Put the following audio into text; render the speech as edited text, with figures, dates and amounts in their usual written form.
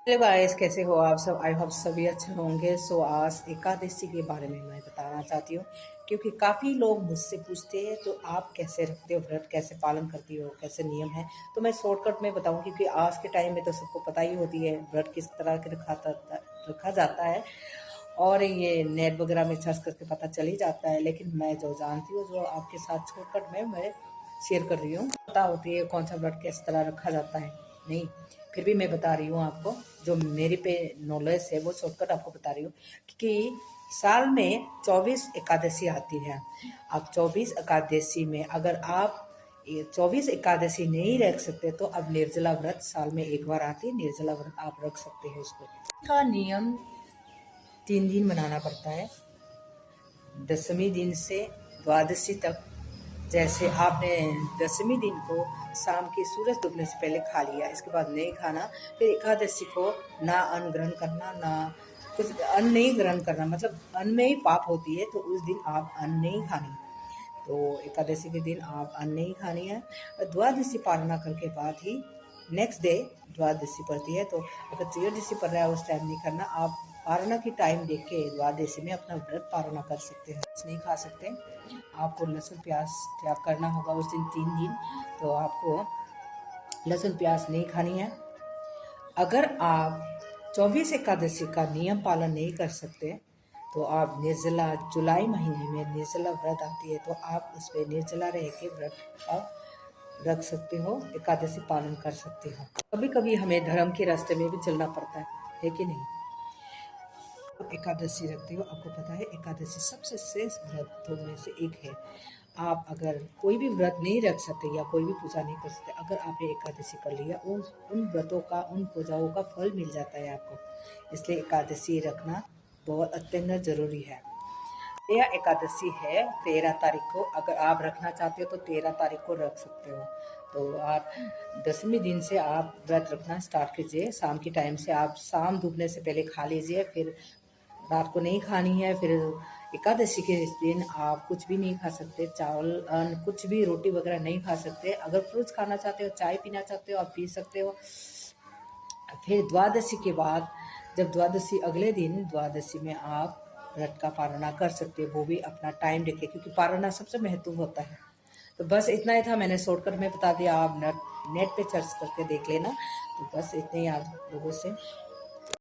Hello guys, कैसे हो आप सब। आई होप सभी अच्छे होंगे। सो आज एकादशी के बारे में मैं बताना चाहती हूँ, क्योंकि काफ़ी लोग मुझसे पूछते हैं तो आप कैसे रखते हो व्रत, कैसे पालन करती हो, कैसे नियम है। तो मैं शॉर्टकट में बताऊँ, क्योंकि आज के टाइम में तो सबको पता ही होती है व्रत किस तरह के रखा जाता है, और ये नेट वगैरह में सर्च करके पता चल ही जाता है। लेकिन मैं जो जानती हूँ, जो आपके साथ शॉर्टकट में मैं शेयर कर रही हूँ, पता होती है कौन सा व्रत किस तरह रखा जाता है। नहीं, फिर भी मैं बता रही हूँ आपको, जो मेरे पे नॉलेज है वो शॉर्टकट आपको बता रही हूँ। कि साल में 24 एकादशी आती है। अब 24 एकादशी में अगर आप 24 एकादशी नहीं रख सकते तो अब निर्जला व्रत साल में एक बार आती है, निर्जला व्रत आप रख सकते हैं। उसको का नियम 3 दिन मनाना पड़ता है, दसवीं दिन से द्वादशी तक। जैसे आपने दसवीं दिन को शाम की सूरज डूबने से पहले खा लिया, इसके बाद नहीं खाना। फिर एकादशी को ना अन्न ग्रहण करना, ना कुछ अन्न नहीं ग्रहण करना, मतलब अन्न में ही पाप होती है, तो उस दिन आप अन्न नहीं खानी। तो एकादशी के दिन आप अन्न नहीं खानी है। द्वादशी पालना करके बाद ही नेक्स्ट डे द्वादशी पड़ती है। तो अगर त्रयोदशी पड़ रहा है उस टाइम नहीं करना। आप पारणा की टाइम देख के द्वादशी में अपना व्रत पारणा कर सकते हैं, नहीं खा सकते। आपको लहसुन प्याज त्याग करना होगा उस दिन 3 दिन। तो आपको लहसुन प्याज नहीं खानी है। अगर आप 24 एकादशी का नियम पालन नहीं कर सकते तो आप निर्जला, जुलाई महीने में निर्जला व्रत आती है, तो आप उस पर निर्जला रह के व्रत रख सकते हो, एकादशी पालन कर सकते हो। कभी कभी हमें धर्म के रास्ते में भी चलना पड़ता है कि नहीं। एकादशी रखते हो, आपको पता है एकादशी सबसे श्रेष्ठ व्रतों में से एक है। आप अगर कोई भी व्रत नहीं रख सकते या कोई भी पूजा नहीं कर सकते, अगर आपने एकादशी कर लिया, उन व्रतों का, उन पूजाओं का फल मिल जाता है आपको। इसलिए एकादशी रखना बहुत अत्यंत जरूरी है। यह एकादशी है 13 तारीख को। अगर आप रखना चाहते हो तो 13 तारीख को रख सकते हो। तो आप 10वें दिन से आप व्रत रखना स्टार्ट कीजिए। शाम की टाइम से आप शाम डूबने से पहले खा लीजिए, फिर रात को नहीं खानी है। फिर एकादशी के दिन आप कुछ भी नहीं खा सकते, चावल अन्न कुछ भी, रोटी वगैरह नहीं खा सकते। अगर फ्रूट्स खाना चाहते हो, चाय पीना चाहते हो, आप पी सकते हो। फिर द्वादशी के बाद, जब द्वादशी अगले दिन द्वादशी में आप व्रत का पारणा कर सकते हो, वो भी अपना टाइम देके, क्योंकि पारणा सबसे महत्व होता है। तो बस इतना ही था, मैंने शॉर्टकट में बता दिया, आप नेट पे सर्च करके देख लेना। तो बस इतने ही आप लोगों से